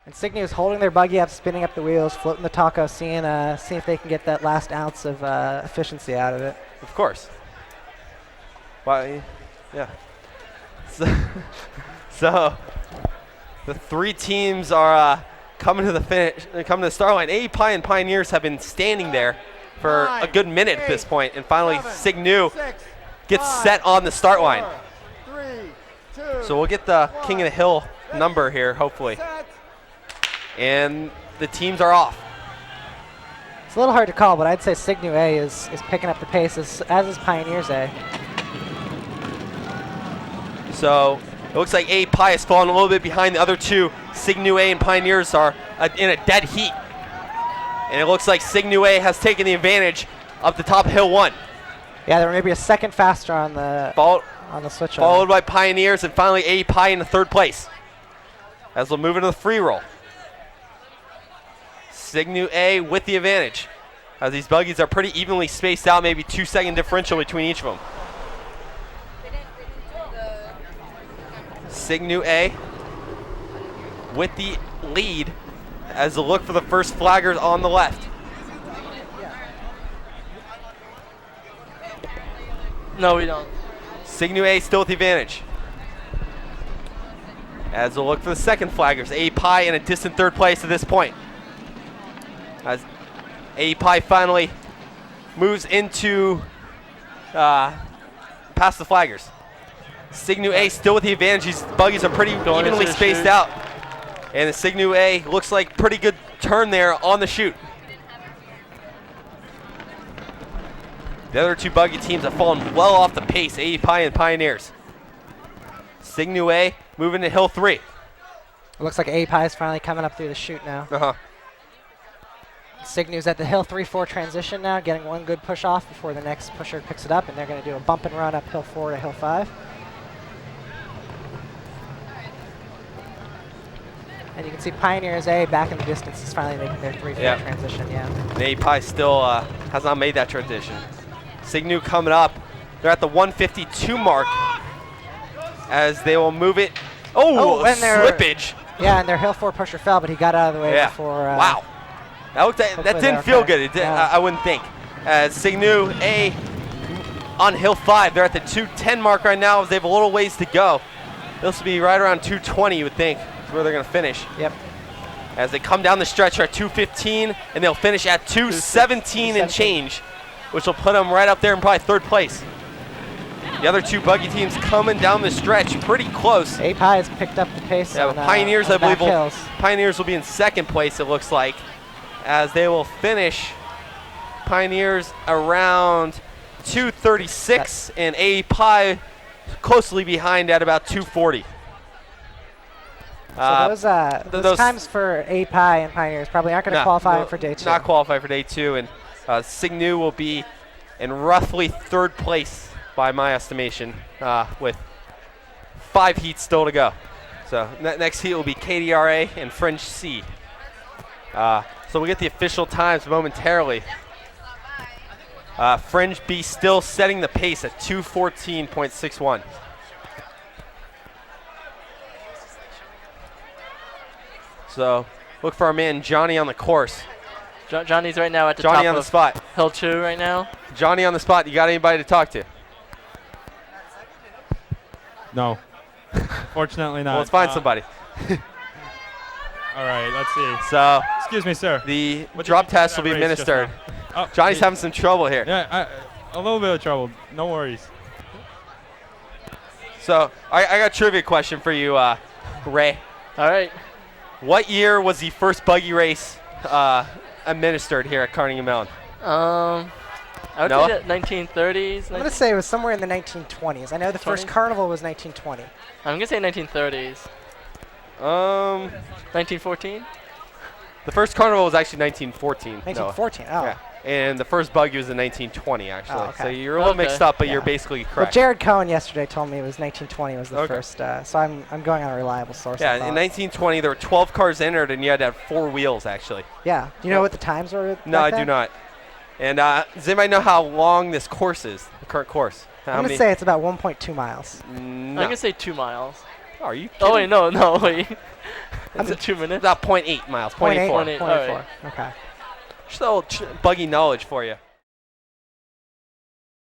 And SigNu is holding their buggy up, spinning up the wheels, floating the taco, seeing if they can get that last ounce of efficiency out of it. Of course. Why? Yeah. So the three teams are coming to the finish, coming to the start line. AEPi and Pioneers have been standing there for a good minute at this point, and finally SigNu gets set on the start line. So we'll get the King of the Hill number here, hopefully. And the teams are off. It's a little hard to call, but I'd say SigNu A is picking up the pace, as is Pioneers A. So it looks like AEPi has fallen a little bit behind the other two. SigNu A and Pioneers are in a dead heat. And it looks like SigNu A has taken the advantage of the top hill one. Yeah, they were maybe a second faster on the switch. Followed by Pioneers, and finally AEPi in the third place. As we'll move into the free roll. SigNu A with the advantage, as these buggies are pretty evenly spaced out, maybe 2-second differential between each of them. SigNu A with the lead as they look for the first flaggers on the left. No, we don't. SigNu A still with the advantage. As they'll look for the second flaggers. AEPi in a distant third place at this point. As AEPi finally moves into past the flaggers. SigNu A still with the advantage. These buggies are pretty evenly spaced out. And the SigNu A looks like pretty good turn there on the chute. The other two buggy teams have fallen well off the pace, AEPi and Pioneers. SigNu A moving to hill 3. It looks like AEPi is finally coming up through the chute now. SigNu's at the hill 3-4 transition now, getting one good push off before the next pusher picks it up, and they're going to do a bump and run up hill 4 to hill 5. And you can see Pioneers A back in the distance is finally making their 3-4 transition. Yeah. And AEPi still has not made that transition. SigNu coming up. They're at the 152 mark as they will move it. Oh, and slippage. Yeah, and their hill 4 pusher fell, but he got out of the way before. Wow. That didn't feel good. It did, I wouldn't think. As SigNu A on hill 5, they're at the 210 mark right now as they have a little ways to go. This will be right around 220, you would think, is where they're going to finish. Yep. As they come down the stretch at 215, and they'll finish at 217 and change, which will put them right up there in probably third place. The other two buggy teams coming down the stretch pretty close. AEPi has picked up the pace. Yeah, Pioneers, I believe, Pioneers will be in second place, it looks like, as they will finish Pioneers around 236, and AEPi closely behind at about 240. So those times for AEPi and Pioneers probably aren't going to qualify for day 2. Not qualify for day 2, and SigNu will be in roughly third place by my estimation, with 5 heats still to go. So next heat will be KDRA and Fringe C. So we'll get the official times momentarily. Fringe B still setting the pace at 214.61. So look for our man Johnny on the course. Johnny's right now at the Johnny top on the of spot. hill 2 right now. Johnny on the spot. You got anybody to talk to? No. Fortunately not. Well, let's find somebody. All right, let's see. So, excuse me, sir. The drop test will be administered. Oh, Johnny's having some trouble here. Yeah, a little bit of trouble. No worries. So, I got a trivia question for you, Ray. All right. What year was the first buggy race administered here at Carnegie Mellon? I would say that 1930s. I'm going to say it was somewhere in the 1920s. I know the first carnival was 1920. I'm going to say 1930s. 1914? The first carnival was actually 1914. 1914, oh. Yeah. And the first buggy was in 1920, actually. Oh, okay. So you're a little mixed up, but you're basically correct. Well, Jared Cohen yesterday told me it was 1920 was the first, so I'm going on a reliable source. Yeah, in 1920, there were 12 cars entered, and you had to have 4 wheels, actually. Yeah. Do you know what the times were? No, I do not. And does anybody know how long this course is, the current course? I'm going to say it's about 1.2 miles. No. I'm going to say 2 miles. Oh, are you kidding? Oh, wait, no, wait. Is it 2 minutes? About 0.8 miles. 0.84. 0.8. 0.84. Okay. Just a little buggy knowledge for you.